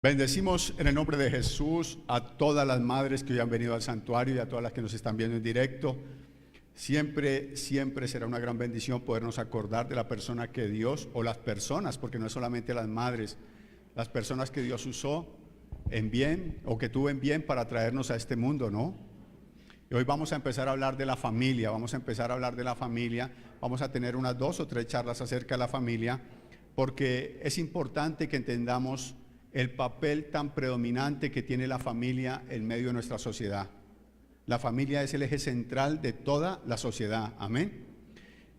Bendecimos en el nombre de Jesús a todas las madres que hoy han venido al santuario y a todas las que nos están viendo en directo. Siempre será una gran bendición podernos acordar de la persona que Dios, o las personas, porque no es solamente las madres, las personas que Dios usó en bien o que tuvo en bien para traernos a este mundo, ¿no? Y hoy vamos a empezar a hablar de la familia, vamos a tener unas 2 o 3 charlas acerca de la familia, porque es importante que entendamos el papel tan predominante que tiene la familia en medio de nuestra sociedad. La familia es el eje central de toda la sociedad, amén.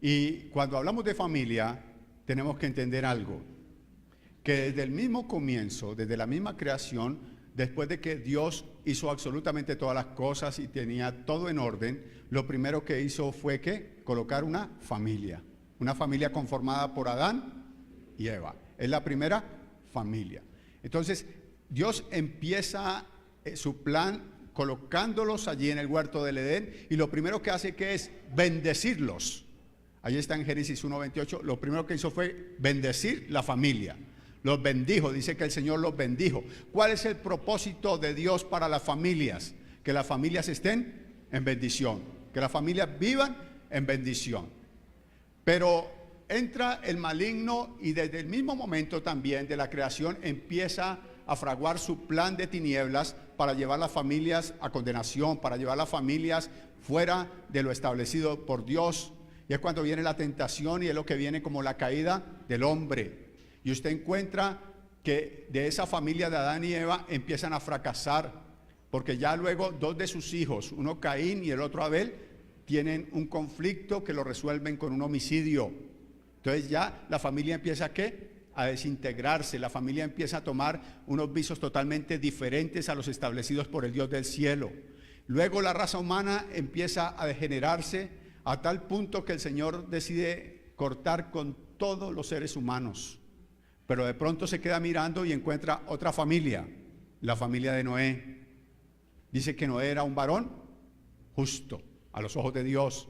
Y cuando hablamos de familia, tenemos que entender algo, que desde el mismo comienzo, desde la misma creación, después de que Dios hizo absolutamente todas las cosas y tenía todo en orden, lo primero que hizo fue que colocar una familia conformada por Adán y Eva. Es la primera familia. Entonces, Dios empieza su plan colocándolos allí en el huerto del Edén, y lo primero que hace que es bendecirlos. Ahí está en Génesis 1:28, lo primero que hizo fue bendecir la familia. Los bendijo, dice que el Señor los bendijo. ¿Cuál es el propósito de Dios para las familias? Que las familias estén en bendición, que las familias vivan en bendición. Pero entra el maligno y desde el mismo momento también de la creación empieza a fraguar su plan de tinieblas para llevar las familias a condenación, para llevar las familias fuera de lo establecido por Dios. Y es cuando viene la tentación, y es lo que viene como la caída del hombre. Y usted encuentra que de esa familia de Adán y Eva empiezan a fracasar, porque ya luego 2 de sus hijos, uno Caín y el otro Abel, tienen un conflicto que lo resuelven con un homicidio. Entonces ya la familia empieza a desintegrarse, la familia empieza a tomar unos visos totalmente diferentes a los establecidos por el Dios del cielo. Luego la raza humana empieza a degenerarse a tal punto que el Señor decide cortar con todos los seres humanos. Pero de pronto se queda mirando y encuentra otra familia, la familia de Noé. Dice que Noé era un varón justo a los ojos de Dios.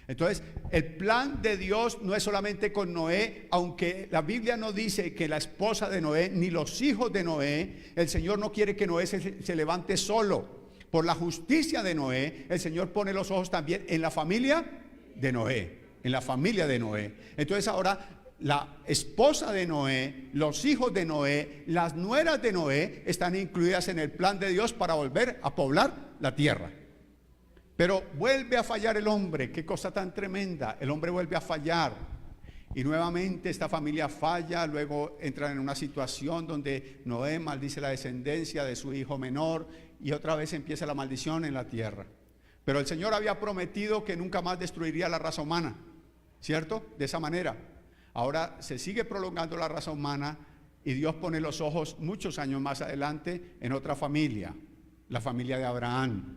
Entonces, el plan de Dios no es solamente con Noé, aunque la Biblia no dice que la esposa de Noé, ni los hijos de Noé, el Señor no quiere que Noé se levante solo. Por la justicia de Noé, el Señor pone los ojos también en la familia de Noé, Entonces ahora la esposa de Noé, los hijos de Noé, las nueras de Noé están incluidas en el plan de Dios para volver a poblar la tierra. Pero vuelve a fallar el hombre. Qué cosa tan tremenda. El hombre vuelve a fallar. Y nuevamente esta familia falla. Luego entran en una situación donde Noé maldice la descendencia de su hijo menor. Y otra vez empieza la maldición en la tierra. Pero el Señor había prometido que nunca más destruiría la raza humana, ¿cierto? De esa manera. Ahora se sigue prolongando la raza humana. Y Dios pone los ojos muchos años más adelante en otra familia. La familia de Abraham.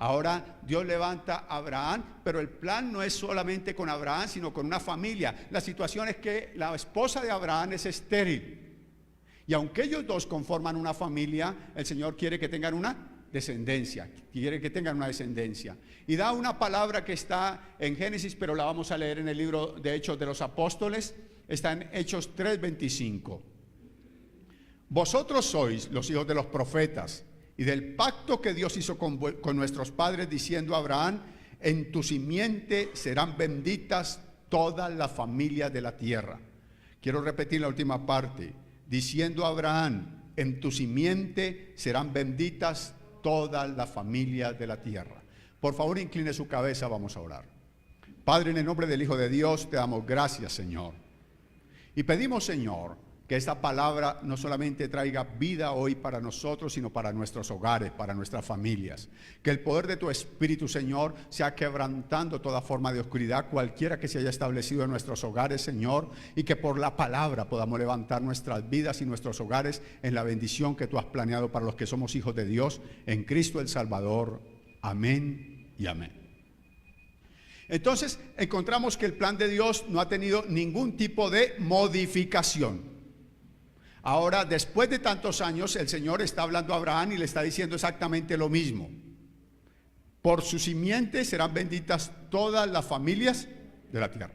Ahora Dios levanta a Abraham, pero el plan no es solamente con Abraham, sino con una familia. La situación es que la esposa de Abraham es estéril. Y aunque ellos dos conforman una familia, el Señor quiere que tengan una descendencia. Y da una palabra que está en Génesis, pero la vamos a leer en el libro de Hechos de los Apóstoles. Está en Hechos 3:25. Vosotros sois los hijos de los profetas y del pacto que Dios hizo con nuestros padres, diciendo a Abraham: en tu simiente serán benditas todas las familias de la tierra. Quiero repetir la última parte. Diciendo a Abraham: en tu simiente serán benditas todas las familias de la tierra. Por favor, incline su cabeza, vamos a orar. Padre, en el nombre del Hijo de Dios, te damos gracias, Señor. Y pedimos, Señor, que esta palabra no solamente traiga vida hoy para nosotros, sino para nuestros hogares, para nuestras familias. Que el poder de tu Espíritu, Señor, sea quebrantando toda forma de oscuridad, cualquiera que se haya establecido en nuestros hogares, Señor, y que por la palabra podamos levantar nuestras vidas y nuestros hogares en la bendición que tú has planeado para los que somos hijos de Dios, en Cristo el Salvador. Amén y amén. Entonces, encontramos que el plan de Dios no ha tenido ningún tipo de modificación. Ahora, después de tantos años, el Señor está hablando a Abraham y le está diciendo exactamente lo mismo. Por su simiente serán benditas todas las familias de la tierra.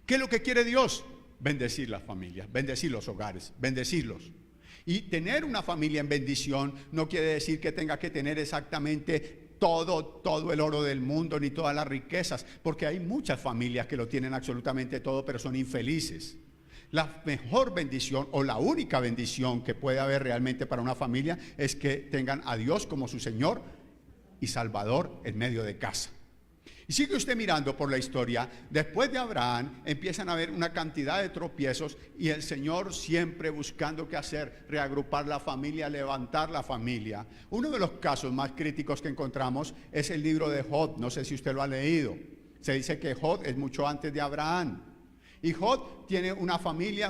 ¿Qué es lo que quiere Dios? Bendecir las familias, bendecir los hogares, bendecirlos. Y tener una familia en bendición no quiere decir que tenga que tener exactamente todo el oro del mundo ni todas las riquezas, porque hay muchas familias que lo tienen absolutamente todo, pero son infelices. La mejor bendición o la única bendición que puede haber realmente para una familia es que tengan a Dios como su Señor y Salvador en medio de casa. Y sigue usted mirando por la historia, después de Abraham empiezan a haber una cantidad de tropiezos y el Señor siempre buscando qué hacer, reagrupar la familia, levantar la familia. Uno de los casos más críticos que encontramos es el libro de Job, no sé si usted lo ha leído. Se dice que Job es mucho antes de Abraham. Y Job tiene una familia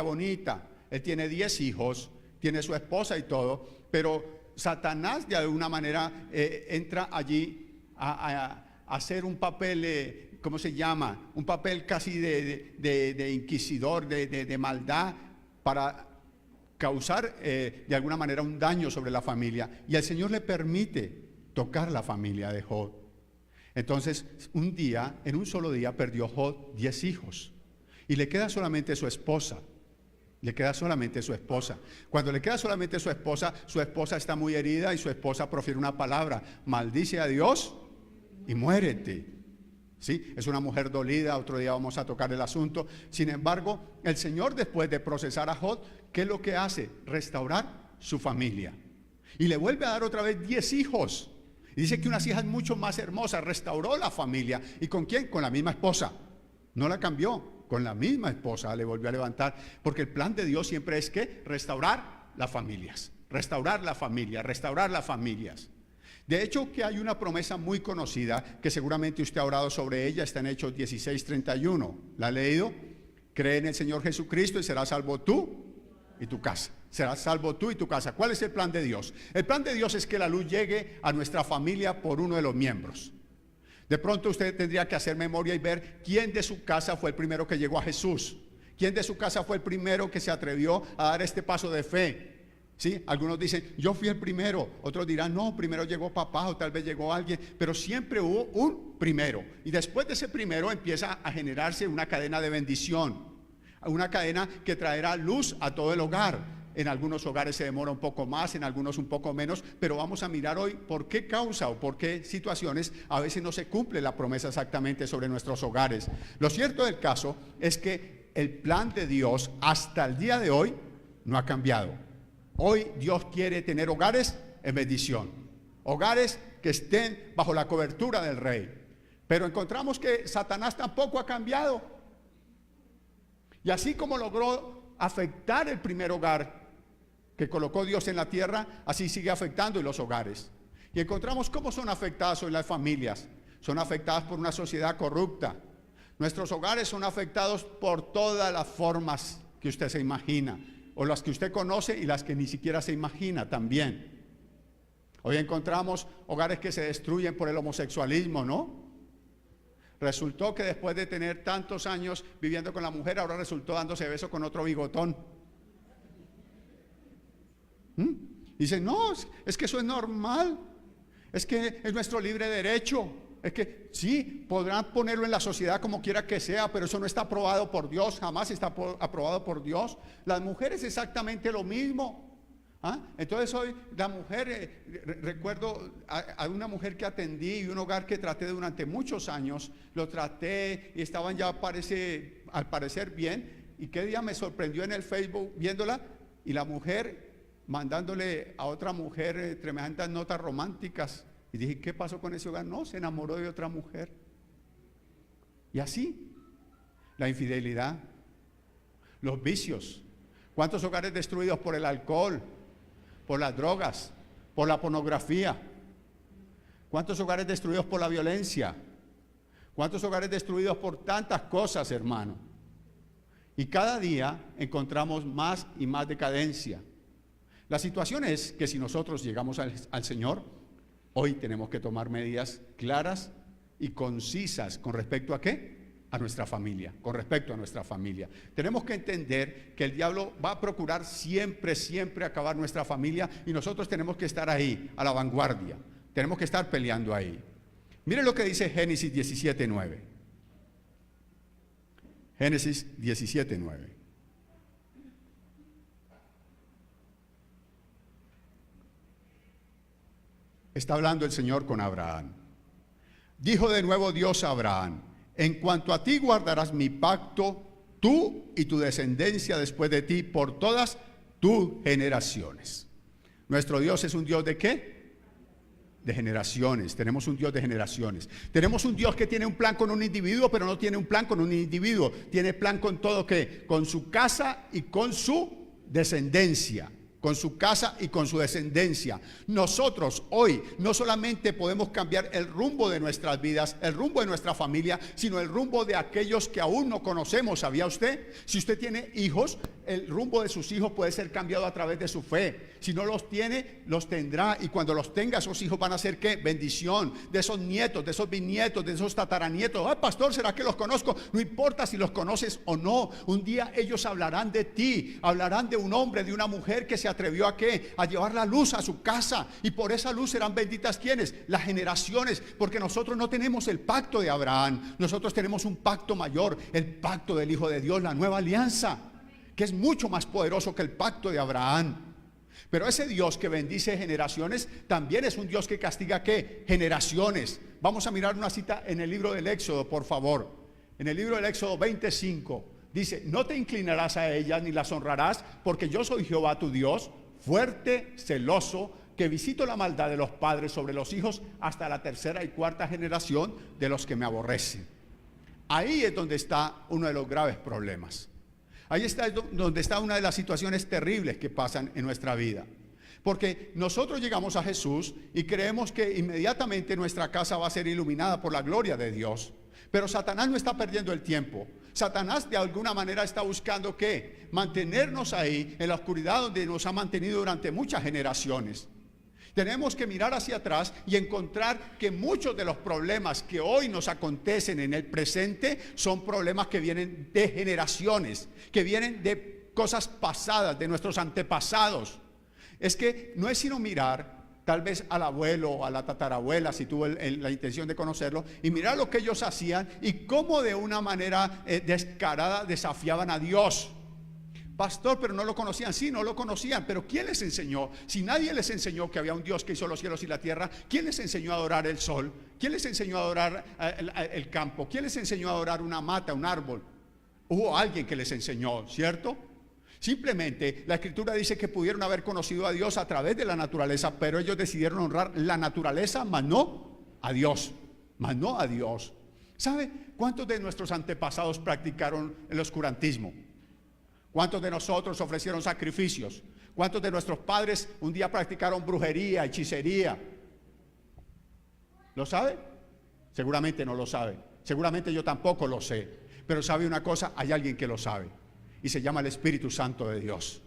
bonita, él tiene 10 hijos, tiene su esposa y todo, pero Satanás de alguna manera entra allí a hacer un papel, ¿cómo se llama? Un papel casi de inquisidor, de maldad, para causar de alguna manera un daño sobre la familia. Y el Señor le permite tocar la familia de Job. Entonces, en un solo día, perdió Job 10 hijos. Y le queda solamente su esposa. Le queda solamente su esposa. Cuando le queda solamente su esposa está muy herida y su esposa profiere una palabra: maldice a Dios y muérete. ¿Sí? Es una mujer dolida, otro día vamos a tocar el asunto. Sin embargo, el Señor, después de procesar a Job, ¿qué es lo que hace? Restaurar su familia. Y le vuelve a dar otra vez 10 hijos. Y dice que unas hijas mucho más hermosas. Restauró la familia. ¿Y con quién? Con la misma esposa. No la cambió. Con la misma esposa le volvió a levantar. Porque el plan de Dios siempre es que restaurar las familias. Restaurar la familia, restaurar las familias. De hecho, que hay una promesa muy conocida, que seguramente usted ha orado sobre ella, está en Hechos 16:31. ¿La ha leído? Cree en el Señor Jesucristo y serás salvo tú y tu casa. Serás salvo tú y tu casa. ¿Cuál es el plan de Dios? El plan de Dios es que la luz llegue a nuestra familia por uno de los miembros. De pronto usted tendría que hacer memoria y ver quién de su casa fue el primero que llegó a Jesús. ¿Quién de su casa fue el primero que se atrevió a dar este paso de fe? ¿Sí? Algunos dicen, yo fui el primero. Otros dirán, no, primero llegó papá o tal vez llegó alguien. Pero siempre hubo un primero. Y después de ese primero empieza a generarse una cadena de bendición. Una cadena que traerá luz a todo el hogar. En algunos hogares se demora un poco más, en algunos un poco menos. Pero vamos a mirar hoy por qué causa o por qué situaciones a veces no se cumple la promesa exactamente sobre nuestros hogares. Lo cierto del caso es que el plan de Dios hasta el día de hoy no ha cambiado. Hoy Dios quiere tener hogares en bendición, hogares que estén bajo la cobertura del Rey. Pero encontramos que Satanás tampoco ha cambiado. Y así como logró afectar el primer hogar que colocó Dios en la tierra, así sigue afectando en los hogares. Y encontramos cómo son afectadas hoy las familias. Son afectadas por una sociedad corrupta. Nuestros hogares son afectados por todas las formas que usted se imagina, o las que usted conoce y las que ni siquiera se imagina también. Hoy encontramos hogares que se destruyen por el homosexualismo, ¿no? Resultó que después de tener tantos años viviendo con la mujer, ahora resultó dándose beso con otro bigotón. Dicen, no, es que eso es normal, es que es nuestro libre derecho. Es que sí, podrán ponerlo en la sociedad como quiera que sea, pero eso no está aprobado por Dios, jamás está aprobado por Dios. Las mujeres exactamente lo mismo. Entonces hoy la mujer, recuerdo a una mujer que atendí y un hogar que traté durante muchos años, lo traté y estaban ya al parecer bien, y qué día me sorprendió en el Facebook viéndola y la mujer mandándole a otra mujer tremendas notas románticas. Y dije, ¿qué pasó con ese hogar? No, se enamoró de otra mujer. Y así, la infidelidad, los vicios. ¿Cuántos hogares destruidos por el alcohol, por las drogas, por la pornografía? ¿Cuántos hogares destruidos por la violencia? ¿Cuántos hogares destruidos por tantas cosas, hermano? Y cada día encontramos más y más decadencia. La situación es que si nosotros llegamos al Señor, hoy tenemos que tomar medidas claras y concisas con respecto a ¿qué? A nuestra familia, con respecto a nuestra familia. Tenemos que entender que el diablo va a procurar siempre acabar nuestra familia y nosotros tenemos que estar ahí, a la vanguardia. Tenemos que estar peleando ahí. Miren lo que dice Génesis 17:9. Génesis 17:9. Está hablando el Señor con Abraham. Dijo de nuevo Dios a Abraham: en cuanto a ti guardarás mi pacto, tú y tu descendencia después de ti por todas tus generaciones. Nuestro Dios es un Dios ¿de qué? De generaciones. Tenemos un Dios de generaciones. Tenemos un Dios que tiene un plan con un individuo, pero no tiene un plan con un individuo. Tiene plan con todo ¿qué? Con su casa y con su descendencia. Con su casa y con su descendencia. Nosotros hoy no solamente podemos cambiar el rumbo de nuestras vidas, el rumbo de nuestra familia, sino el rumbo de aquellos que aún no conocemos. ¿Sabía usted? Si usted tiene hijos, el rumbo de sus hijos puede ser cambiado a través de su fe. Si no los tiene, los tendrá, y cuando los tenga, esos hijos van a ser ¿qué? Bendición de esos nietos, de esos bisnietos, de esos tataranietos. Ah, pastor, ¿será que los conozco? No importa si los conoces o no. Un día ellos hablarán de ti, hablarán de un hombre, de una mujer que se atrevió a ¿qué? A llevar la luz a su casa, y por esa luz serán benditas ¿quiénes? Las generaciones, porque nosotros no tenemos el pacto de Abraham, nosotros tenemos un pacto mayor, el pacto del Hijo de Dios, la nueva alianza, que es mucho más poderoso que el pacto de Abraham. Pero ese Dios que bendice generaciones también es un Dios que castiga ¿qué? Generaciones. Vamos a mirar una cita en el libro del Éxodo, por favor. En el libro del Éxodo 25 dice: no te inclinarás a ellas ni las honrarás, porque yo soy Jehová tu Dios, fuerte, celoso, que visito la maldad de los padres sobre los hijos hasta la tercera y cuarta generación de los que me aborrecen. Ahí es donde está uno de los graves problemas. Ahí está donde está una de las situaciones terribles que pasan en nuestra vida. Porque nosotros llegamos a Jesús y creemos que inmediatamente nuestra casa va a ser iluminada por la gloria de Dios. Pero Satanás no está perdiendo el tiempo. Satanás de alguna manera está buscando ¿qué? Mantenernos ahí en la oscuridad donde nos ha mantenido durante muchas generaciones. Tenemos que mirar hacia atrás y encontrar que muchos de los problemas que hoy nos acontecen en el presente son problemas que vienen de generaciones, que vienen de cosas pasadas, de nuestros antepasados. Es que no es sino mirar tal vez al abuelo o a la tatarabuela, si tuvo la intención de conocerlo, y mirar lo que ellos hacían y cómo de una manera descarada desafiaban a Dios. Pastor, pero no lo conocían. Sí, no lo conocían, pero ¿quién les enseñó? Si nadie les enseñó que había un Dios que hizo los cielos y la tierra, ¿quién les enseñó a adorar el sol? ¿Quién les enseñó a adorar el campo? ¿Quién les enseñó a adorar una mata, un árbol? Hubo alguien que les enseñó, ¿cierto? Simplemente la Escritura dice que pudieron haber conocido a Dios a través de la naturaleza, pero ellos decidieron honrar la naturaleza, mas no a Dios, mas no a Dios. ¿Sabe cuántos de nuestros antepasados practicaron el oscurantismo? ¿Cuántos de nosotros ofrecieron sacrificios? ¿Cuántos de nuestros padres un día practicaron brujería, hechicería? ¿Lo sabe? Seguramente no lo sabe. Seguramente yo tampoco lo sé. Pero sabe una cosa, hay alguien que lo sabe. Y se llama el Espíritu Santo de Dios.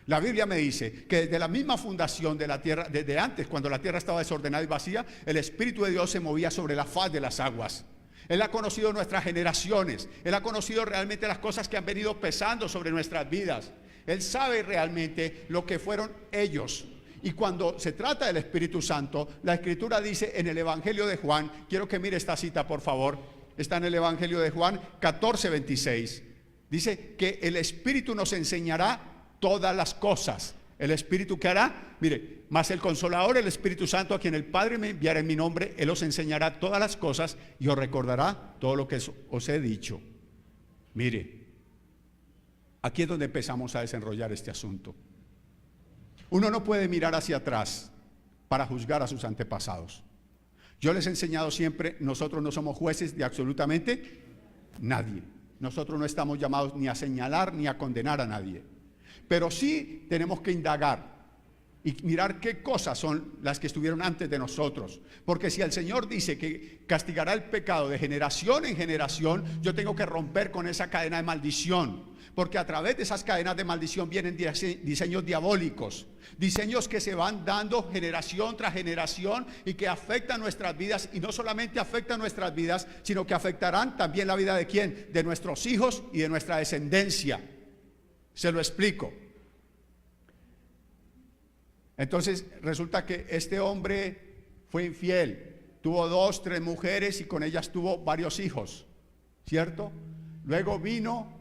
La Biblia me dice que desde la misma fundación de la tierra, desde antes, cuando la tierra estaba desordenada y vacía, el Espíritu de Dios se movía sobre la faz de las aguas. Él ha conocido nuestras generaciones. Él ha conocido realmente las cosas que han venido pesando sobre nuestras vidas. Él sabe realmente lo que fueron ellos. Y cuando se trata del Espíritu Santo, la Escritura dice en el Evangelio de Juan, quiero que mire esta cita por favor, está en el Evangelio de Juan 14:26. Dice que el Espíritu nos enseñará todas las cosas. ¿El Espíritu qué hará? Mire, más el Consolador, el Espíritu Santo, a quien el Padre me enviará en mi nombre, Él os enseñará todas las cosas y os recordará todo lo que os he dicho. Mire, aquí es donde empezamos a desenrollar este asunto. Uno no puede mirar hacia atrás para juzgar a sus antepasados. Yo les he enseñado siempre, nosotros no somos jueces de absolutamente nadie. Nosotros no estamos llamados ni a señalar ni a condenar a nadie. Pero sí tenemos que indagar y mirar qué cosas son las que estuvieron antes de nosotros. Porque si el Señor dice que castigará el pecado de generación en generación, yo tengo que romper con esa cadena de maldición. Porque a través de esas cadenas de maldición vienen diseños diabólicos, diseños que se van dando generación tras generación y que afectan nuestras vidas. Y no solamente afectan nuestras vidas, sino que afectarán también la vida de ¿quién? De nuestros hijos y de nuestra descendencia. Se lo explico. Entonces resulta que este hombre fue infiel, tuvo 2, 3 mujeres y con ellas tuvo varios hijos, ¿cierto? Luego vino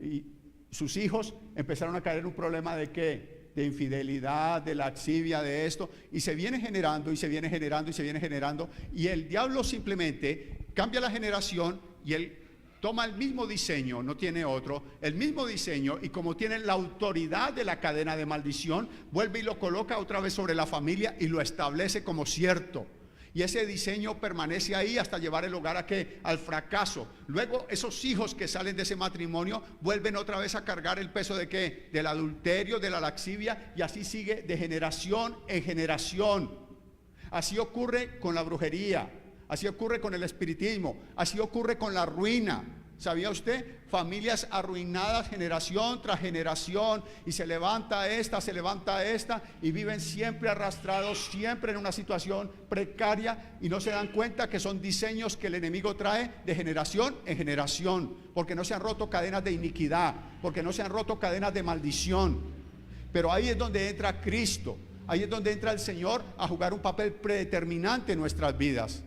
y sus hijos empezaron a caer en un problema de ¿qué? de infidelidad, de laxivia, de esto, y se viene generando, y se viene generando, y se viene generando, y el diablo simplemente cambia la generación, y él toma el mismo diseño, no tiene otro, el mismo diseño, y como tiene la autoridad de la cadena de maldición, vuelve y lo coloca otra vez sobre la familia y lo establece como cierto. Y ese diseño permanece ahí hasta llevar el hogar al fracaso. Luego esos hijos que salen de ese matrimonio vuelven otra vez a cargar el peso de ¿qué? Del adulterio, de la laxivia, y así sigue de generación en generación. Así ocurre con la brujería, así ocurre con el espiritismo, así ocurre con la ruina. ¿Sabía usted? Familias arruinadas generación tras generación, y se levanta esta, y viven siempre arrastrados, siempre en una situación precaria, y no se dan cuenta que son diseños que el enemigo trae de generación en generación, porque no se han roto cadenas de iniquidad, porque no se han roto cadenas de maldición. Pero ahí es donde entra Cristo, ahí es donde entra el Señor a jugar un papel predeterminante en nuestras vidas.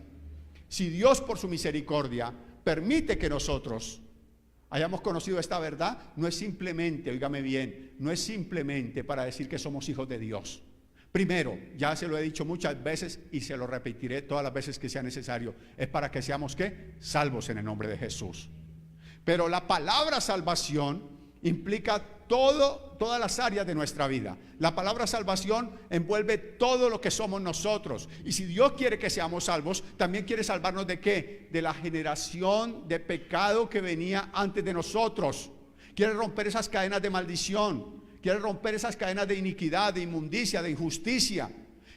Si Dios por su misericordia permite que nosotros hayamos conocido esta verdad, no es simplemente, óigame bien, no es simplemente para decir que somos hijos de Dios. Primero, ya se lo he dicho muchas veces y se lo repetiré todas las veces que sea necesario, es para que seamos ¿qué? Salvos en el nombre de Jesús. Pero la palabra salvación implica todas las áreas de nuestra vida. La palabra salvación envuelve todo lo que somos nosotros. Y si Dios quiere que seamos salvos, también quiere salvarnos ¿de qué? De la generación de pecado que venía antes de nosotros. Quiere romper esas cadenas de maldición. Quiere romper esas cadenas de iniquidad, de inmundicia, de injusticia.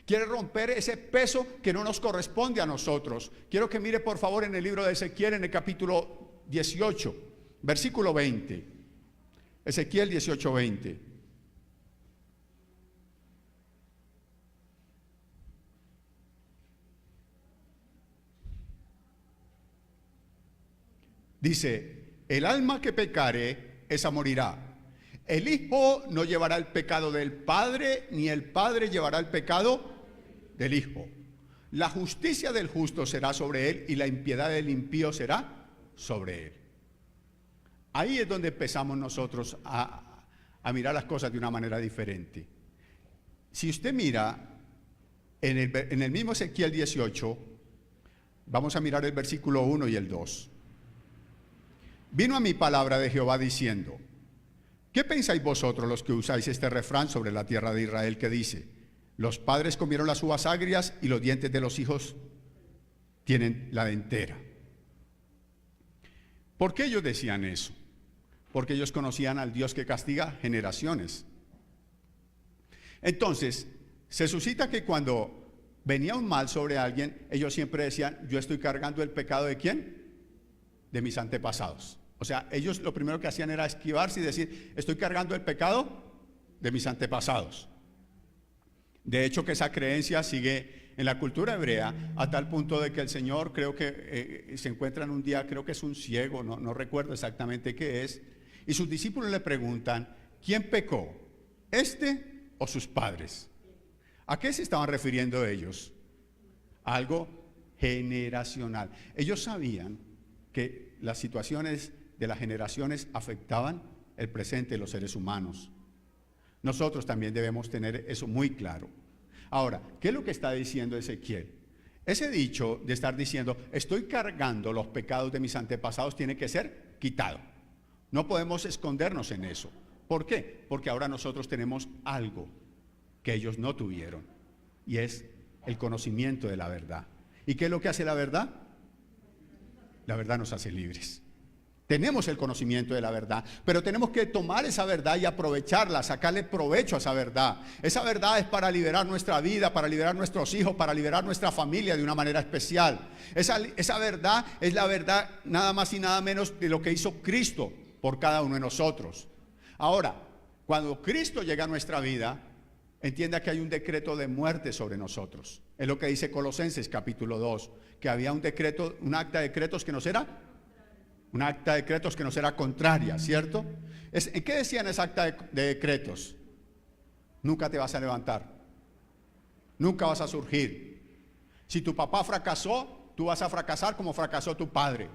Quiere romper ese peso que no nos corresponde a nosotros. Quiero que mire por favor en el libro de Ezequiel, en el capítulo 18, versículo 20. Ezequiel 18:20. Dice: el alma que pecare, esa morirá. El hijo no llevará el pecado del padre, ni el padre llevará el pecado del hijo. La justicia del justo será sobre él, y la impiedad del impío será sobre él. Ahí es donde empezamos nosotros a mirar las cosas de una manera diferente. Si usted mira en el mismo Ezequiel 18, vamos a mirar el versículo 1 y el 2. Vino a mí palabra de Jehová diciendo: ¿qué pensáis vosotros los que usáis este refrán sobre la tierra de Israel que dice: los padres comieron las uvas agrias y los dientes de los hijos tienen la dentera? ¿Por qué ellos decían eso? Porque ellos conocían al Dios que castiga generaciones. Entonces, se suscita que cuando venía un mal sobre alguien, ellos siempre decían: yo estoy cargando el pecado ¿de quién? De mis antepasados. O sea, ellos lo primero que hacían era esquivarse y decir: estoy cargando el pecado de mis antepasados. De hecho, que esa creencia sigue en la cultura hebrea a tal punto de que el Señor, creo que se encuentran un día, creo que es un ciego, no recuerdo exactamente qué es, y sus discípulos le preguntan: ¿quién pecó? ¿Este o sus padres? ¿A qué se estaban refiriendo ellos? A algo generacional. Ellos sabían que las situaciones de las generaciones afectaban el presente de los seres humanos. Nosotros también debemos tener eso muy claro. Ahora, ¿qué es lo que está diciendo Ezequiel? Ese dicho de estar diciendo: estoy cargando los pecados de mis antepasados, tiene que ser quitado. No podemos escondernos en eso. ¿Por qué? Porque ahora nosotros tenemos algo que ellos no tuvieron, y es el conocimiento de la verdad. ¿Y qué es lo que hace la verdad? La verdad nos hace libres. Tenemos el conocimiento de la verdad, pero tenemos que tomar esa verdad y aprovecharla, sacarle provecho a esa verdad. Esa verdad es para liberar nuestra vida, para liberar nuestros hijos, para liberar nuestra familia de una manera especial. Esa verdad es la verdad nada más y nada menos de lo que hizo Cristo por cada uno de nosotros. Ahora, cuando Cristo llega a nuestra vida, entienda que hay un decreto de muerte sobre nosotros. Es lo que dice Colosenses capítulo 2, que había un decreto, un acta de decretos que nos era contraria, ¿cierto? ¿En qué decían esa acta de decretos? Nunca te vas a levantar, nunca vas a surgir. Si tu papá fracasó, tú vas a fracasar como fracasó tu padre.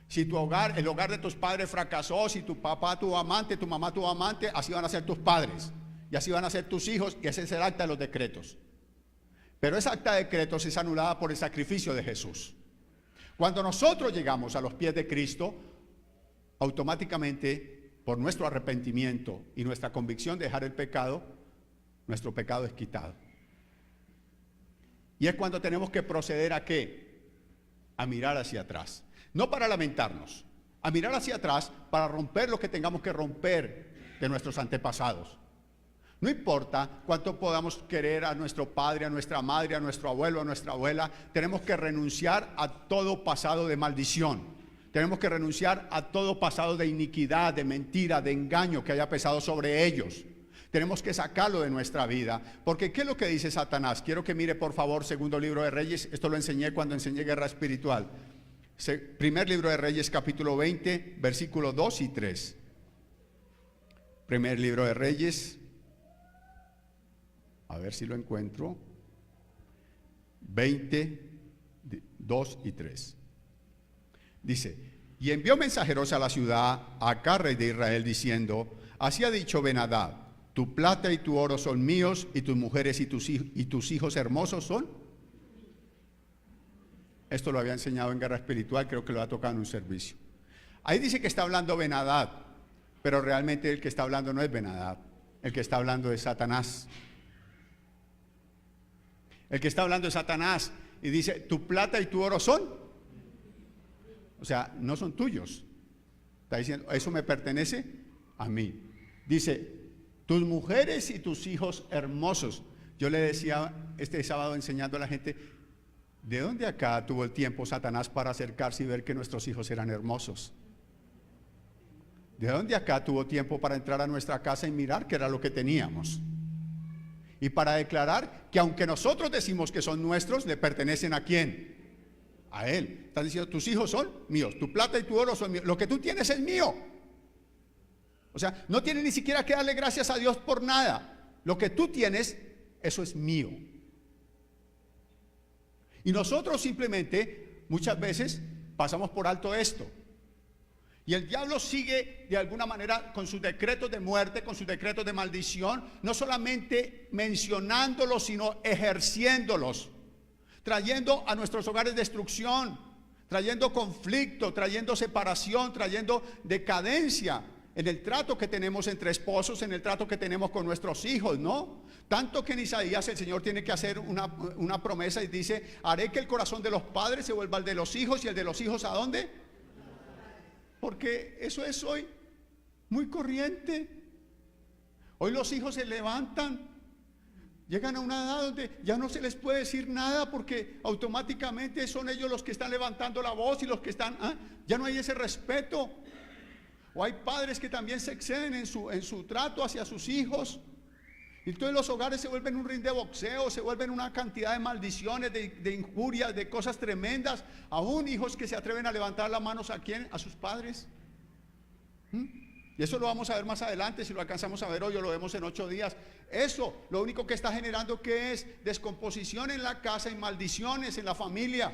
Si el hogar de tus padres fracasó, si tu papá tuvo amante, tu mamá tuvo amante, así van a ser tus padres. y así van a ser tus hijos, y ese es el acta de los decretos. Pero esa acta de decretos es anulada por el sacrificio de Jesús. Cuando nosotros llegamos a los pies de Cristo, automáticamente, por nuestro arrepentimiento y nuestra convicción de dejar el pecado, nuestro pecado es quitado. Y es cuando tenemos que proceder ¿a qué? A mirar hacia atrás. No para lamentarnos, a mirar hacia atrás para romper lo que tengamos que romper de nuestros antepasados. No importa cuánto podamos querer a nuestro padre, a nuestra madre, a nuestro abuelo, a nuestra abuela, tenemos que renunciar a todo pasado de maldición. Tenemos que renunciar a todo pasado de iniquidad, de mentira, de engaño que haya pesado sobre ellos. Tenemos que sacarlo de nuestra vida. Porque ¿qué es lo que dice Satanás? Quiero que mire por favor segundo libro de Reyes. Esto lo enseñé cuando enseñé guerra espiritual. Primer libro de Reyes, capítulo 20, versículos 2 y 3. Primer libro de Reyes. A ver si lo encuentro. 20, 2 y 3. Dice: y envió mensajeros a la ciudad, a Acab, rey de Israel, diciendo: así ha dicho Ben-Hadad, tu plata y tu oro son míos, y tus mujeres y tus hijos hermosos son. Esto lo había enseñado en guerra espiritual, creo que lo ha tocado en un servicio. Ahí dice que está hablando Ben-Hadad, pero realmente el que está hablando no es Ben-Hadad, el que está hablando es Satanás. El que está hablando es Satanás y dice: tu plata y tu oro son. O sea, no son tuyos. Está diciendo: eso me pertenece a mí. Dice: tus mujeres y tus hijos hermosos. Yo le decía este sábado enseñando a la gente: ¿de dónde acá tuvo el tiempo Satanás para acercarse y ver que nuestros hijos eran hermosos? ¿De dónde acá tuvo tiempo para entrar a nuestra casa y mirar qué era lo que teníamos? Y para declarar que aunque nosotros decimos que son nuestros, le pertenecen ¿a quién? A Él. Están diciendo: tus hijos son míos, tu plata y tu oro son míos, lo que tú tienes es mío. O sea, no tienes ni siquiera que darle gracias a Dios por nada. Lo que tú tienes, eso es mío. Y nosotros simplemente, muchas veces, pasamos por alto esto. Y el diablo sigue de alguna manera con sus decretos de muerte, con sus decretos de maldición, no solamente mencionándolos, sino ejerciéndolos, trayendo a nuestros hogares destrucción, trayendo conflicto, trayendo separación, trayendo decadencia en el trato que tenemos entre esposos, en el trato que tenemos con nuestros hijos, ¿no? Tanto que en Isaías el Señor tiene que hacer una promesa y dice: haré que el corazón de los padres se vuelva al de los hijos, y el de los hijos ¿a dónde? Porque eso es hoy muy corriente. Hoy los hijos se levantan, llegan a una edad donde ya no se les puede decir nada, porque automáticamente son ellos los que están levantando la voz y los que están, ya no hay ese respeto. O hay padres que también se exceden en su trato hacia sus hijos. Y entonces los hogares se vuelven un ring de boxeo, se vuelven una cantidad de maldiciones, de injurias, de cosas tremendas. Aún hijos que se atreven a levantar las manos ¿a quién? A sus padres. Y eso lo vamos a ver más adelante, si lo alcanzamos a ver hoy o lo vemos en 8 días. Eso, lo único que está generando, ¿qué es? Descomposición en la casa y maldiciones en la familia.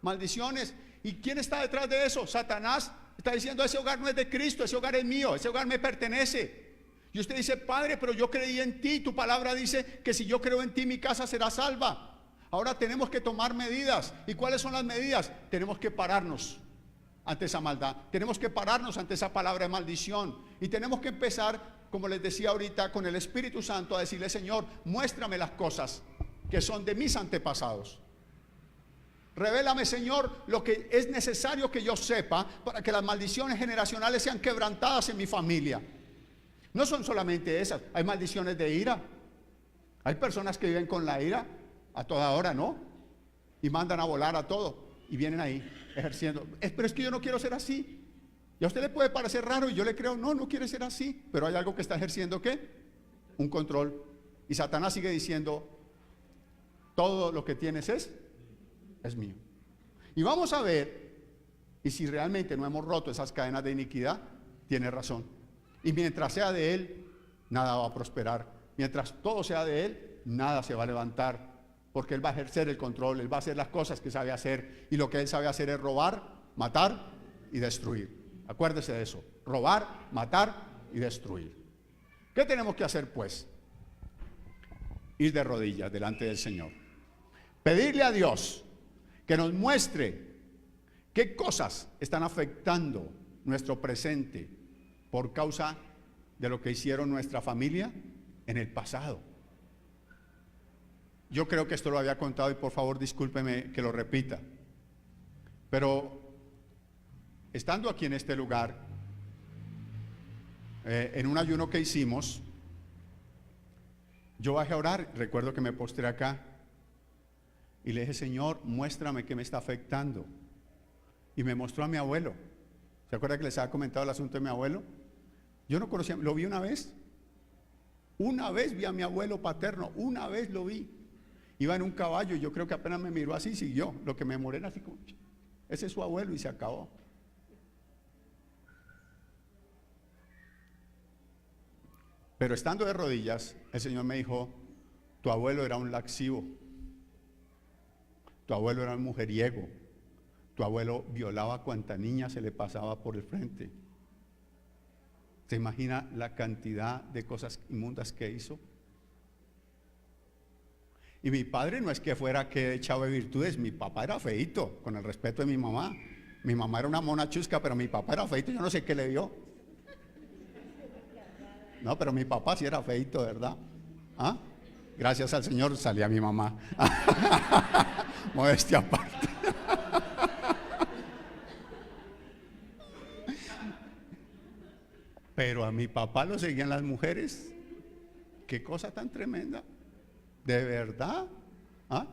Maldiciones. ¿Y quién está detrás de eso? Satanás está diciendo: ese hogar no es de Cristo, ese hogar es mío, ese hogar me pertenece. Y usted dice: padre, pero yo creí en ti, tu palabra dice que si yo creo en ti mi casa será salva. Ahora tenemos que tomar medidas. ¿Y cuáles son las medidas? Tenemos que pararnos ante esa maldad, tenemos que pararnos ante esa palabra de maldición, y tenemos que empezar, como les decía ahorita, con el Espíritu Santo a decirle: Señor, muéstrame las cosas que son de mis antepasados. Revélame, Señor, lo que es necesario que yo sepa para que las maldiciones generacionales sean quebrantadas en mi familia. No son solamente esas, hay maldiciones de ira. Hay personas que viven con la ira a toda hora, ¿no? Y mandan a volar a todo, y vienen ahí ejerciendo. Pero es que yo no quiero ser así. Y a usted le puede parecer raro, y yo le creo: no quiere ser así. Pero hay algo que está ejerciendo, ¿qué? Un control. Y Satanás sigue diciendo: todo lo que tienes es mío. Y vamos a ver, y si realmente no hemos roto esas cadenas de iniquidad, tiene razón. Y mientras sea de Él, nada va a prosperar. Mientras todo sea de Él, nada se va a levantar, porque Él va a ejercer el control, Él va a hacer las cosas que sabe hacer, y lo que Él sabe hacer es robar, matar y destruir. Acuérdese de eso: robar, matar y destruir. ¿Qué tenemos que hacer pues? Ir de rodillas delante del Señor. Pedirle a Dios que nos muestre qué cosas están afectando nuestro presente por causa de lo que hicieron nuestra familia en el pasado. Yo creo que esto lo había contado y por favor discúlpeme que lo repita. Pero estando aquí en este lugar, en un ayuno que hicimos, yo bajé a orar, recuerdo que me postré acá y le dije, Señor, muéstrame qué me está afectando. Y me mostró a mi abuelo. ¿Se acuerda que les había comentado el asunto de mi abuelo? Yo no conocía, lo vi una vez vi a mi abuelo paterno, una vez lo vi. Iba en un caballo y yo creo que apenas me miró así, siguió. Lo que me morena así como, ese es su abuelo y se acabó. Pero estando de rodillas, el Señor me dijo, tu abuelo era un laxivo, tu abuelo era un mujeriego, tu abuelo violaba a cuanta niña se le pasaba por el frente. ¿Se imagina la cantidad de cosas inmundas que hizo? Y mi padre no es que fuera que echaba virtudes, mi papá era feíto, con el respeto de mi mamá. Mi mamá era una mona chusca, pero mi papá era feíto, yo no sé qué le dio. No, pero mi papá sí era feíto, ¿verdad? ¿Ah? Gracias al Señor salía mi mamá. Modestia aparte. Pero a mi papá lo seguían las mujeres. Qué cosa tan tremenda. ¿De verdad? ¿Ah?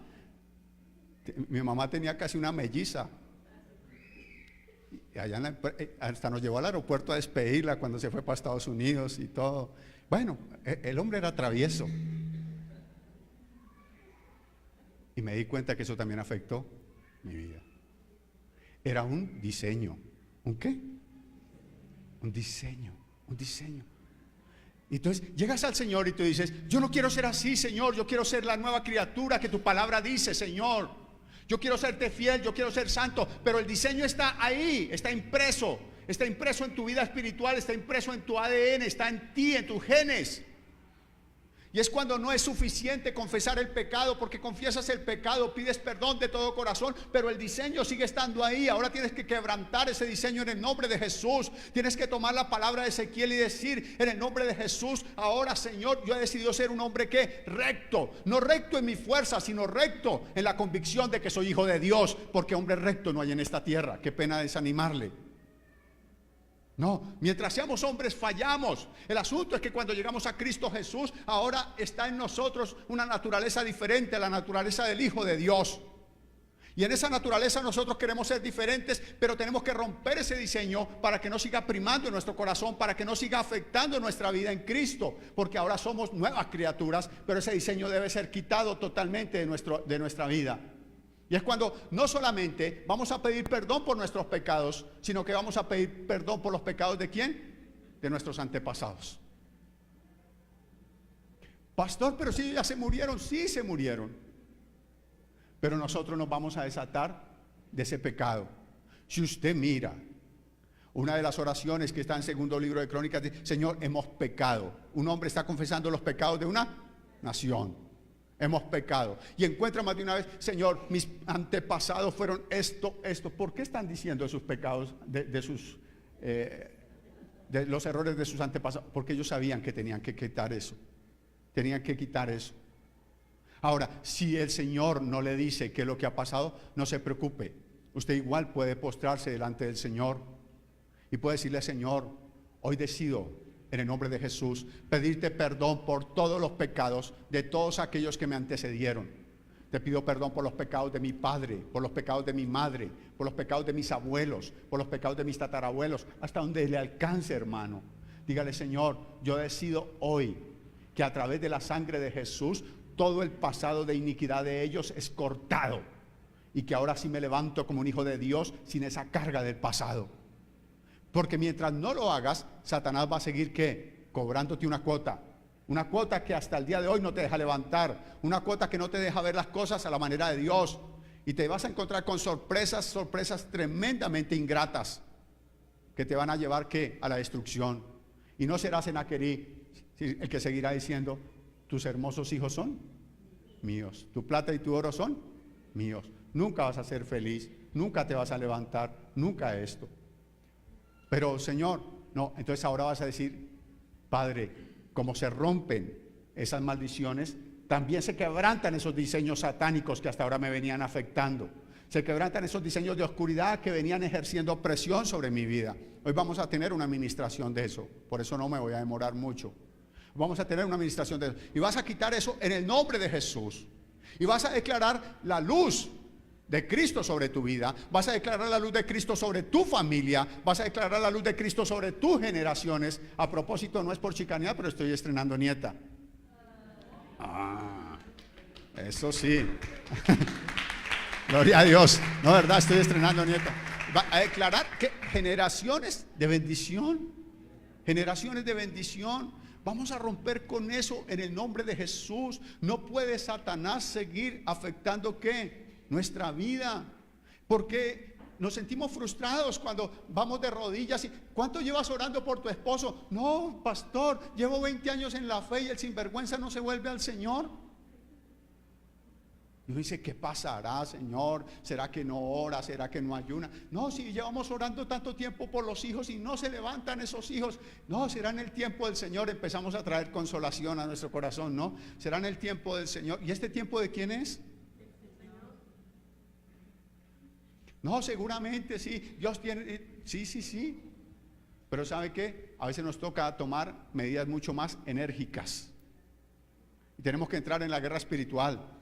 Mi mamá tenía casi una melliza. Y allá hasta nos llevó al aeropuerto a despedirla cuando se fue para Estados Unidos y todo. Bueno, el hombre era travieso. Y me di cuenta que eso también afectó mi vida. Era un diseño. ¿Un qué? Un diseño. Un diseño. Entonces llegas al Señor y tú dices, yo no quiero ser así, Señor, yo quiero ser la nueva criatura que tu palabra dice, Señor. Yo quiero serte fiel, yo quiero ser santo, pero el diseño está ahí, está impreso en tu vida espiritual, está impreso en tu ADN, está en ti, en tus genes. Y es cuando no es suficiente confesar el pecado, porque confiesas el pecado, pides perdón de todo corazón, pero el diseño sigue estando ahí. Ahora tienes que quebrantar ese diseño en el nombre de Jesús. Tienes que tomar la palabra de Ezequiel y decir en el nombre de Jesús, ahora Señor, yo he decidido ser un hombre que recto, no recto en mi fuerza, sino recto en la convicción de que soy hijo de Dios, porque hombre recto no hay en esta tierra. Qué pena desanimarle. No, mientras seamos hombres fallamos. El asunto es que cuando llegamos a Cristo Jesús, ahora está en nosotros una naturaleza diferente a la naturaleza del Hijo de Dios. Y en esa naturaleza nosotros queremos ser diferentes, pero tenemos que romper ese diseño para que no siga primando en nuestro corazón, para que no siga afectando nuestra vida en Cristo, porque ahora somos nuevas criaturas, pero ese diseño debe ser quitado totalmente de nuestra vida. Y es cuando no solamente vamos a pedir perdón por nuestros pecados, sino que vamos a pedir perdón por los pecados ¿de quién? De nuestros antepasados. Pastor, pero si ya se murieron, sí se murieron. Pero nosotros nos vamos a desatar de ese pecado. Si usted mira una de las oraciones que está en segundo libro de Crónicas, dice, Señor, hemos pecado. Un hombre está confesando los pecados de una nación. Hemos pecado. Y encuentra más de una vez, Señor, mis antepasados fueron esto. ¿Por qué están diciendo sus pecados, de los errores de sus antepasados? Porque ellos sabían que tenían que quitar eso. Tenían que quitar eso. Ahora, si el Señor no le dice qué es lo que ha pasado, no se preocupe. Usted igual puede postrarse delante del Señor y puede decirle, Señor, hoy decido en el nombre de Jesús pedirte perdón por todos los pecados de todos aquellos que me antecedieron. Te pido perdón por los pecados de mi padre, por los pecados de mi madre, por los pecados de mis abuelos, por los pecados de mis tatarabuelos, hasta donde le alcance, hermano. Dígale, Señor, yo decido hoy que a través de la sangre de Jesús todo el pasado de iniquidad de ellos es cortado, y que ahora sí me levanto como un hijo de Dios sin esa carga del pasado. Porque mientras no lo hagas, Satanás va a seguir ¿qué? Cobrándote una cuota que hasta el día de hoy no te deja levantar, una cuota que no te deja ver las cosas a la manera de Dios, y te vas a encontrar con sorpresas tremendamente ingratas que te van a llevar ¿qué? A la destrucción. Y no será Senaquerí, Sí, el que seguirá diciendo, tus hermosos hijos son míos, tu plata y tu oro son míos. Nunca vas a ser feliz, nunca te vas a levantar, nunca esto. Pero Señor, no, entonces ahora vas a decir, Padre, como se rompen esas maldiciones, también se quebrantan esos diseños satánicos que hasta ahora me venían afectando. Se quebrantan esos diseños de oscuridad que venían ejerciendo presión sobre mi vida. Hoy vamos a tener una administración de eso, por eso no me voy a demorar mucho. Vamos a tener una administración de eso. Y vas a quitar eso en el nombre de Jesús. Y vas a declarar la luz de Cristo sobre tu vida. Vas a declarar la luz de Cristo sobre tu familia. Vas a declarar la luz de Cristo sobre tus generaciones. A propósito, no es por chicanear, pero estoy estrenando nieta. Eso sí. Gloria a Dios. No, verdad, estoy estrenando nieta. Va a declarar que generaciones de bendición. Generaciones de bendición. Vamos a romper con eso en el nombre de Jesús. No puede Satanás seguir afectando ¿qué? Nuestra vida. Porque nos sentimos frustrados cuando vamos de rodillas. ¿Cuánto llevas orando por tu esposo? No, pastor, llevo 20 años en la fe y el sinvergüenza no se vuelve al Señor. Y uno dice, ¿qué pasará, Señor? ¿Será que no ora? ¿Será que no ayuna? No, si llevamos orando tanto tiempo por los hijos y no se levantan esos hijos. No, será en el tiempo del Señor. Empezamos a traer consolación a nuestro corazón, ¿no? Será en el tiempo del Señor. ¿Y este tiempo de quién es? No, seguramente sí. Dios tiene, sí. Pero ¿sabe qué? A veces nos toca tomar medidas mucho más enérgicas. Y tenemos que entrar en la guerra espiritual.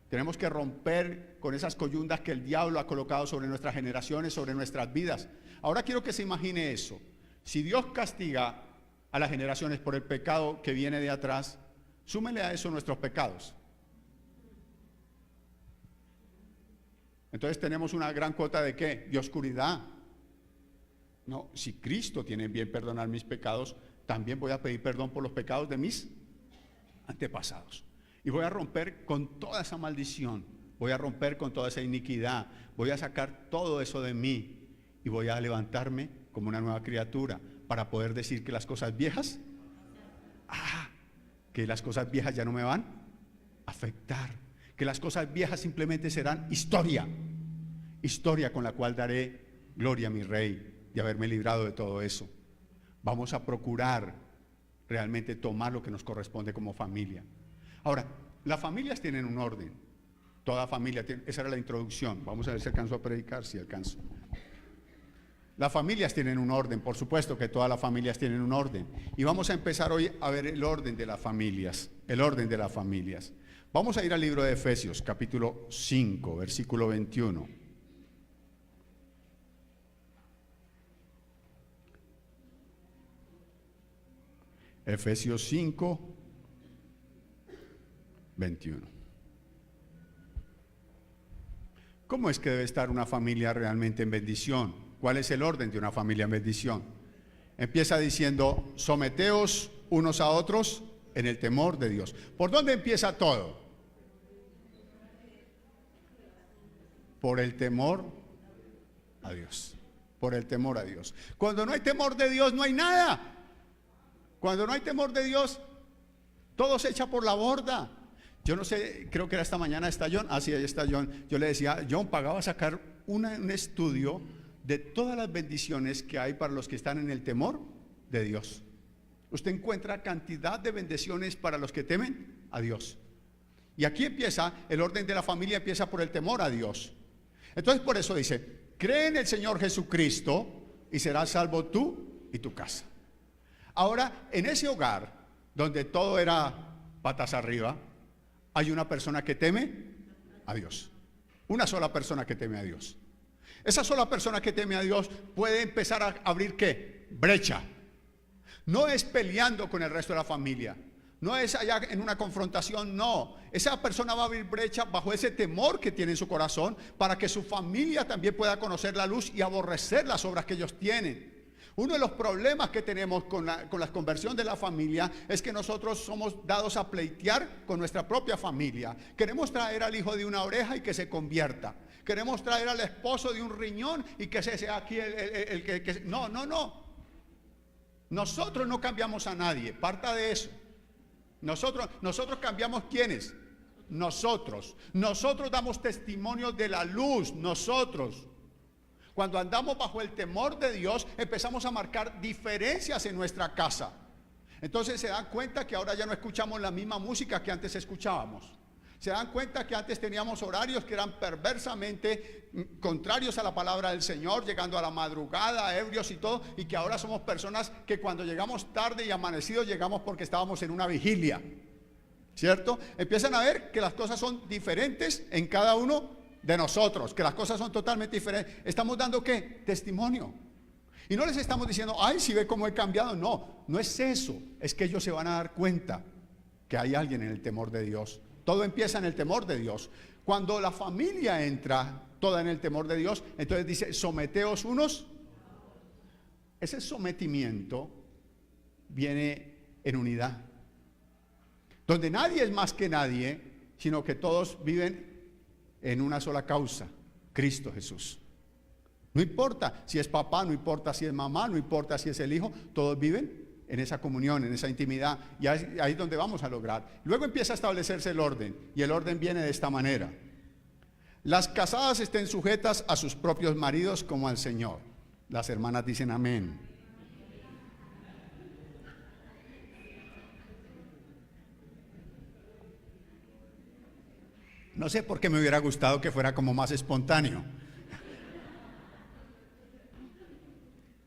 Tenemos que romper con esas coyundas que el diablo ha colocado sobre nuestras generaciones, sobre nuestras vidas. Ahora quiero que se imagine eso. Si Dios castiga a las generaciones por el pecado que viene de atrás, súmele a eso nuestros pecados. Entonces tenemos una gran cuota de ¿qué? De oscuridad. No, si Cristo tiene bien perdonar mis pecados, también voy a pedir perdón por los pecados de mis antepasados. Y voy a romper con toda esa maldición, voy a romper con toda esa iniquidad, voy a sacar todo eso de mí y voy a levantarme como una nueva criatura para poder decir que las cosas viejas, que las cosas viejas ya no me van a afectar, que las cosas viejas simplemente serán historia con la cual daré gloria a mi Rey de haberme librado de todo eso. Vamos a procurar realmente tomar lo que nos corresponde como familia. Ahora, las familias tienen un orden. Toda familia tiene, esa era la introducción. Vamos a ver si alcanzo a predicar, si alcanzo. Las familias tienen un orden, por supuesto que todas las familias tienen un orden. Y vamos a empezar hoy a ver el orden de las familias, el orden de las familias. Vamos a ir al libro de Efesios, capítulo 5, versículo 21. Efesios 5, 21. ¿Cómo es que debe estar una familia realmente en bendición? ¿Cuál es el orden de una familia en bendición? Empieza diciendo, someteos unos a otros en el temor de Dios. ¿Por dónde empieza todo? Por el temor a Dios. Por el temor a Dios. Cuando no hay temor de Dios, no hay nada. Cuando no hay temor de Dios, todo se echa por la borda. Yo no sé, creo que era esta mañana, ¿está John? Sí, ahí está John. Yo le decía, John, pagaba sacar un estudio de todas las bendiciones que hay para los que están en el temor de Dios. Usted encuentra cantidad de bendiciones para los que temen a Dios. Y aquí empieza, el orden de la familia empieza por el temor a Dios. Entonces por eso dice, cree en el Señor Jesucristo y serás salvo tú y tu casa. Ahora, en ese hogar donde todo era patas arriba, hay una persona que teme a Dios. Una sola persona que teme a Dios. Esa sola persona que teme a Dios puede empezar a abrir ¿qué? Brecha. No es peleando con el resto de la familia. No es allá en una confrontación, no. Esa persona va a abrir brecha bajo ese temor que tiene en su corazón para que su familia también pueda conocer la luz y aborrecer las obras que ellos tienen. Uno de los problemas que tenemos con la conversión de la familia es que nosotros somos dados a pleitear con nuestra propia familia. Queremos traer al hijo de una oreja y que se convierta. Queremos traer al esposo de un riñón y que ese sea aquí el que... No. Nosotros no cambiamos a nadie, parta de eso. Nosotros cambiamos, ¿quiénes? Nosotros damos testimonio de la luz, nosotros. Cuando andamos bajo el temor de Dios, empezamos a marcar diferencias en nuestra casa. Entonces se dan cuenta que ahora ya no escuchamos la misma música que antes escuchábamos. Se dan cuenta que antes teníamos horarios que eran perversamente contrarios a la palabra del Señor, llegando a la madrugada, ebrios y todo, y que ahora somos personas que cuando llegamos tarde y amanecidos llegamos porque estábamos en una vigilia, ¿cierto? Empiezan a ver que las cosas son diferentes en cada uno de nosotros, que las cosas son totalmente diferentes. ¿Estamos dando qué? Testimonio. Y no les estamos diciendo, ay, si ve cómo he cambiado. No, no es eso, es que ellos se van a dar cuenta que hay alguien en el temor de Dios. Todo empieza en el temor de Dios. Cuando la familia entra toda en el temor de Dios, entonces dice, someteos unos. Ese sometimiento viene en unidad, donde nadie es más que nadie, sino que todos viven en una sola causa, Cristo Jesús. No importa si es papá, no importa si es mamá, no importa si es el hijo, todos viven en esa comunión, en esa intimidad, y ahí es donde vamos a lograr. Luego empieza a establecerse el orden, y el orden viene de esta manera: las casadas estén sujetas a sus propios maridos como al Señor. Las hermanas dicen amén. No sé por qué me hubiera gustado que fuera como más espontáneo,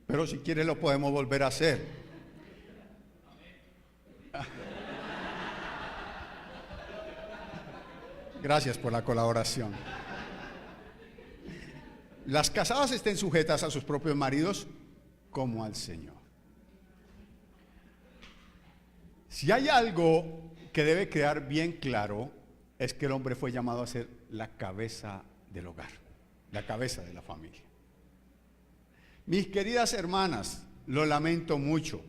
pero si quiere lo podemos volver a hacer. Gracias por la colaboración. Las casadas estén sujetas a sus propios maridos como al Señor. Si hay algo que debe quedar bien claro, es que el hombre fue llamado a ser la cabeza del hogar, la cabeza de la familia. Mis queridas hermanas, lo lamento mucho.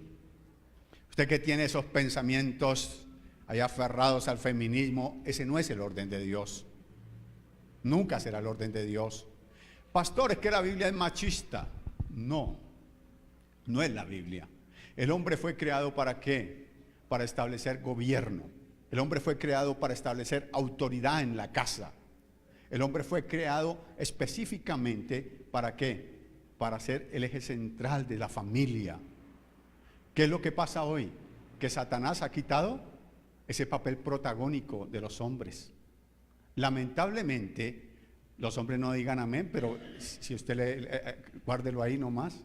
Usted que tiene esos pensamientos ahí aferrados al feminismo, ese no es el orden de Dios. Nunca será el orden de Dios. Pastor, es que la Biblia es machista. No, no es la Biblia. El hombre fue creado ¿para qué? Para establecer gobierno. El hombre fue creado para establecer autoridad en la casa. El hombre fue creado específicamente ¿para qué? Para ser el eje central de la familia. ¿Qué es lo que pasa hoy? Que Satanás ha quitado ese papel protagónico de los hombres. Lamentablemente, los hombres no digan amén, pero si usted guárdelo ahí nomás.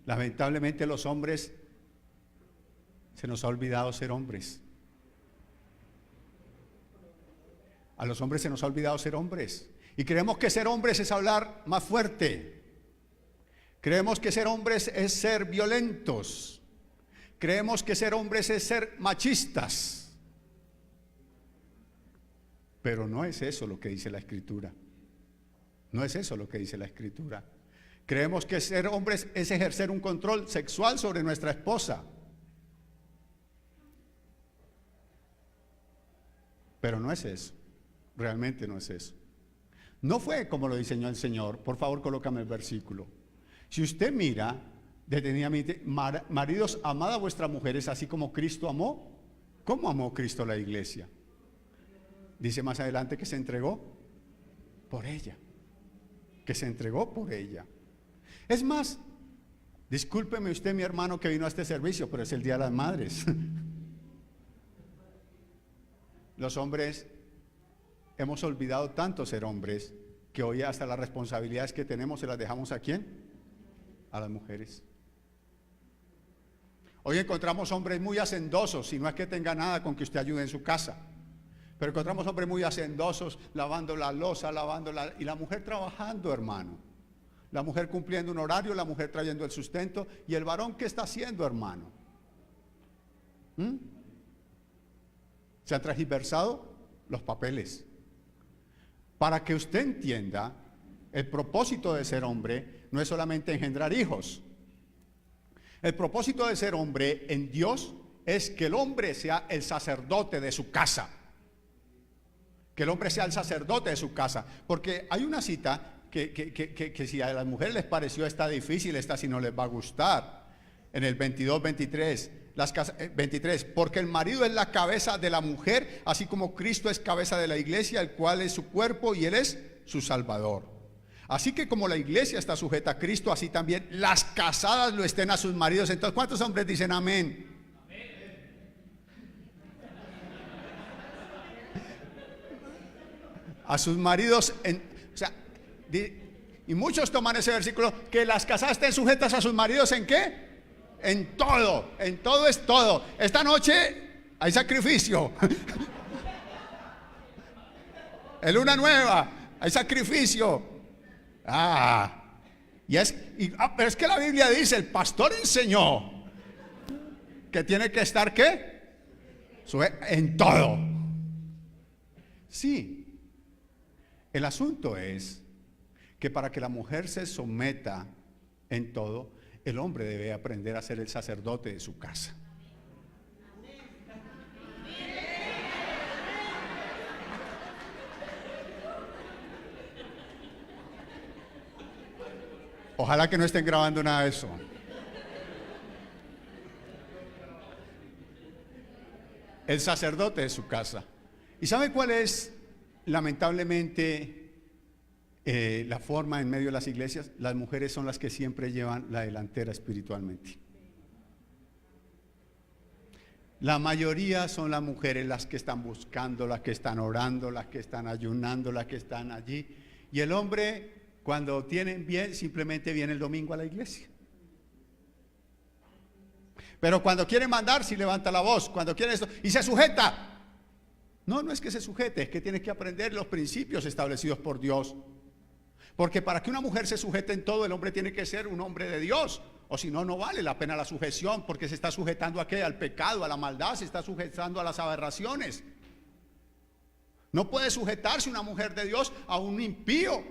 Lamentablemente los hombres, se nos ha olvidado ser hombres. A los hombres se nos ha olvidado ser hombres. Y creemos que ser hombres es hablar más fuerte. Creemos que ser hombres es ser violentos. Creemos que ser hombres es ser machistas. Pero no es eso lo que dice la Escritura. No es eso lo que dice la Escritura. Creemos que ser hombres es ejercer un control sexual sobre nuestra esposa. Pero no es eso. Realmente no es eso. No fue como lo diseñó el Señor. Por favor, colócame el versículo. Si usted mira detenidamente, maridos, amad a vuestras mujeres así como Cristo amó. ¿Cómo amó Cristo a la iglesia? Dice más adelante que se entregó por ella. Que se entregó por ella. Es más, discúlpeme usted, mi hermano, que vino a este servicio, pero es el Día de las Madres. Los hombres hemos olvidado tanto ser hombres que hoy hasta las responsabilidades que tenemos se las dejamos ¿a quién? A las mujeres. Hoy encontramos hombres muy hacendosos, y no es que tenga nada con que usted ayude en su casa, pero encontramos hombres muy hacendosos lavando la loza, y la mujer trabajando, hermano. La mujer cumpliendo un horario, la mujer trayendo el sustento, y el varón ¿qué está haciendo, hermano? Se han transversado los papeles. Para que usted entienda, el propósito de ser hombre no es solamente engendrar hijos. El propósito de ser hombre en Dios es que el hombre sea el sacerdote de su casa. Que el hombre sea el sacerdote de su casa. Porque hay una cita que si a las mujeres les pareció esta difícil, esta sí no les va a gustar. En el 22, 23, 23, porque el marido es la cabeza de la mujer, así como Cristo es cabeza de la iglesia, el cual es su cuerpo y él es su salvador. Así que como la iglesia está sujeta a Cristo, así también las casadas lo estén a sus maridos. Entonces, ¿cuántos hombres dicen amén? A sus maridos, o sea, y muchos toman ese versículo, que las casadas estén sujetas a sus maridos, ¿en qué? En todo es todo. Esta noche hay sacrificio. En luna nueva hay sacrificio. Pero es que la Biblia dice, el pastor enseñó que tiene que estar ¿qué? En todo. Sí. El asunto es que para que la mujer se someta en todo, el hombre debe aprender a ser el sacerdote de su casa. Ojalá que no estén grabando nada de eso. El sacerdote de su casa. ¿Y sabe cuál es, lamentablemente, la forma en medio de las iglesias? Las mujeres son las que siempre llevan la delantera espiritualmente. La mayoría son las mujeres las que están buscando, las que están orando, las que están ayunando, las que están allí. Y el hombre, cuando tienen bien, simplemente viene el domingo a la iglesia. Pero cuando quiere mandar, sí levanta la voz. Cuando quiere esto, y se sujeta. No es que se sujete, es que tiene que aprender los principios establecidos por Dios. Porque para que una mujer se sujete en todo, el hombre tiene que ser un hombre de Dios. O si no, no vale la pena la sujeción, porque se está sujetando ¿a qué? Al pecado, a la maldad, se está sujetando a las aberraciones. No puede sujetarse una mujer de Dios a un impío.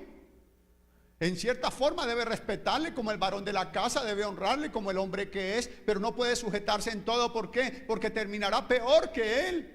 En cierta forma debe respetarle como el varón de la casa, debe honrarle como el hombre que es, pero no puede sujetarse en todo. ¿Por qué? Porque terminará peor que él.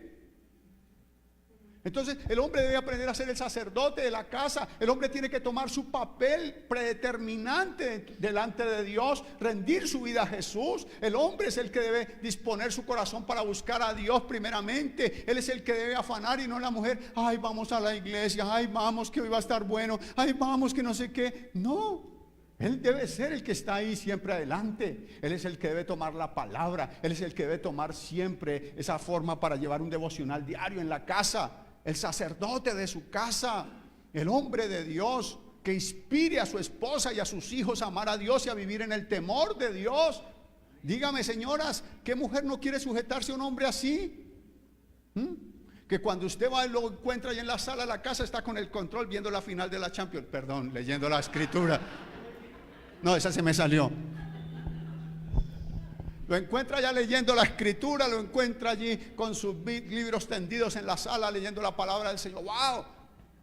Entonces el hombre debe aprender a ser el sacerdote de la casa. El hombre tiene que tomar su papel predeterminante delante de Dios, rendir su vida a Jesús. El hombre es el que debe disponer su corazón para buscar a Dios primeramente. Él es el que debe afanar y no la mujer. Ay, vamos a la iglesia, ay, vamos que hoy va a estar bueno, ay, vamos que no sé qué. No. Él debe ser el que está ahí siempre adelante. Él es el que debe tomar la palabra. Él es el que debe tomar siempre esa forma para llevar un devocional diario en la casa. El sacerdote de su casa, el hombre de Dios, que inspire a su esposa y a sus hijos a amar a Dios y a vivir en el temor de Dios. Dígame, señoras, ¿qué mujer no quiere sujetarse a un hombre así? Que cuando usted va y lo encuentra ahí en la sala de la casa, está con el control viendo la final de la Champions. Perdón, leyendo la escritura. No, esa se me salió. Lo encuentra ya leyendo la escritura, lo encuentra allí con sus libros tendidos en la sala leyendo la palabra del Señor. ¡Wow!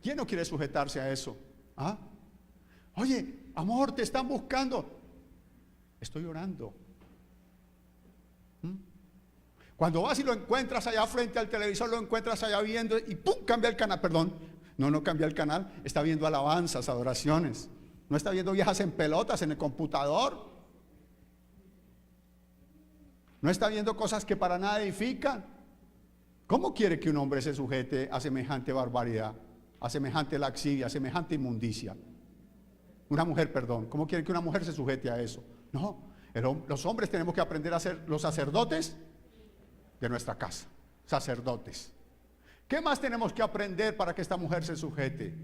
¿Quién no quiere sujetarse a eso? ¿Ah? Oye, amor, te están buscando. Estoy orando. Cuando vas y lo encuentras allá frente al televisor, lo encuentras allá viendo y ¡pum! Cambia el canal. Perdón, no cambia el canal. Está viendo alabanzas, adoraciones. No está viendo viejas en pelotas en el computador. No está viendo cosas que para nada edifican. ¿Cómo quiere que un hombre se sujete a semejante barbaridad, a semejante laxivia, a semejante inmundicia? Una mujer, perdón. ¿Cómo quiere que una mujer se sujete a eso? No, los hombres tenemos que aprender a ser los sacerdotes de nuestra casa. Sacerdotes. ¿Qué más tenemos que aprender para que esta mujer se sujete?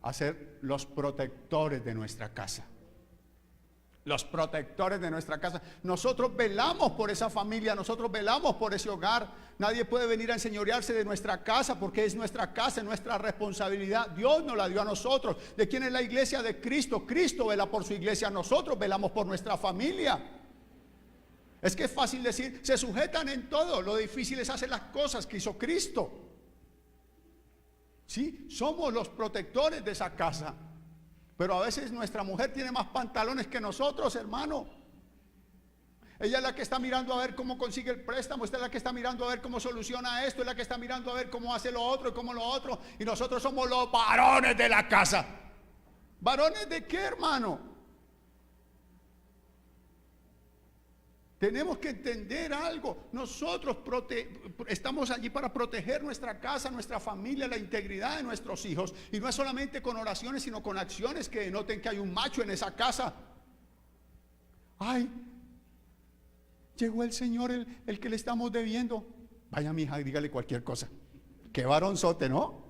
A ser los protectores de nuestra casa. Los protectores de nuestra casa. Nosotros velamos por esa familia, nosotros velamos por ese hogar. Nadie puede venir a enseñorearse de nuestra casa porque es nuestra casa, es nuestra responsabilidad. Dios nos la dio a nosotros. ¿De quién es la iglesia? De Cristo. Cristo vela por su iglesia, nosotros velamos por nuestra familia. Es que es fácil decir, se sujetan en todo. Lo difícil es hacer las cosas que hizo Cristo. Sí, somos los protectores de esa casa. Pero a veces nuestra mujer tiene más pantalones que nosotros, hermano. Ella es la que está mirando a ver cómo consigue el préstamo. Esta es la que está mirando a ver cómo soluciona esto. Es la que está mirando a ver cómo hace lo otro y cómo lo otro. Y nosotros somos los varones de la casa. ¿Varones de qué, hermano? Tenemos que entender algo. Nosotros estamos allí para proteger nuestra casa, nuestra familia, la integridad de nuestros hijos. Y no es solamente con oraciones, sino con acciones que denoten que hay un macho en esa casa. Ay, llegó el señor, el que le estamos debiendo. Vaya, mi hija, dígale cualquier cosa. Qué varonzote, ¿no?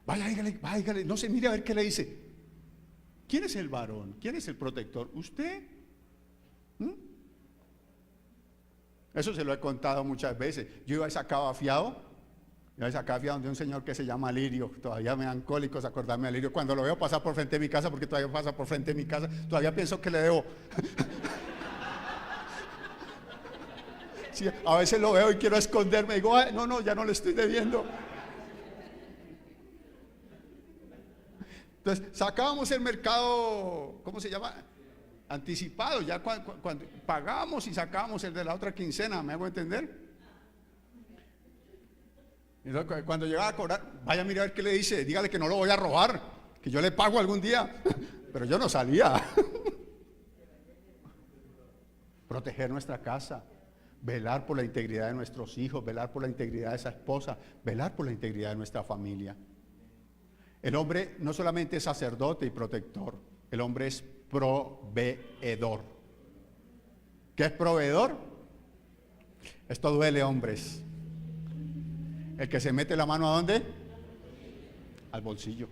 Vaya, dígale, no se mire a ver qué le dice. ¿Quién es el varón? ¿Quién es el protector? ¿Usted? Eso se lo he contado muchas veces. Yo iba a sacaba fiado de un señor que se llama Lirio. Todavía me dan cólicos acordarme de Lirio. Cuando lo veo pasar por frente de mi casa, porque todavía pasa por frente de mi casa, todavía pienso que le debo. Sí, a veces lo veo y quiero esconderme. Digo, ay, no, ya no le estoy debiendo. Entonces, sacábamos el mercado, ¿cómo se llama? Anticipado, ya cuando pagábamos y sacábamos el de la otra quincena, ¿me hago entender? Entonces, cuando llegaba a cobrar, vaya a mirar qué le dice, dígale que no lo voy a robar, que yo le pago algún día, pero yo no salía. Proteger nuestra casa, velar por la integridad de nuestros hijos, velar por la integridad de esa esposa, velar por la integridad de nuestra familia. El hombre no solamente es sacerdote y protector, el hombre es proveedor. ¿Qué es proveedor? Esto duele, hombres. El que se mete la mano ¿a dónde? Al bolsillo.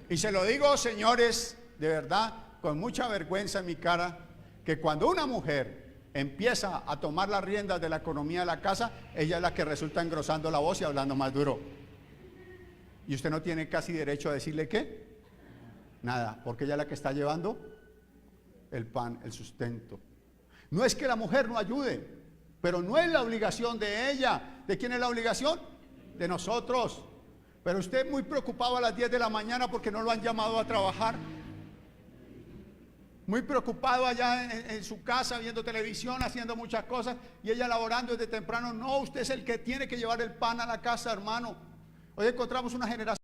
Y se lo digo, señores, de verdad, con mucha vergüenza en mi cara, que cuando una mujer empieza a tomar las riendas de la economía de la casa, ella es la que resulta engrosando la voz y hablando más duro. Y usted no tiene casi derecho a decirle ¿qué? Nada, porque ella es la que está llevando el pan, el sustento. No es que la mujer no ayude, pero no es la obligación de ella. ¿De quién es la obligación? De nosotros. Pero usted muy preocupado a las 10 de la mañana porque no lo han llamado a trabajar. Muy preocupado allá en su casa viendo televisión, haciendo muchas cosas, y ella laborando desde temprano. No, usted es el que tiene que llevar el pan a la casa, hermano. Hoy encontramos una generación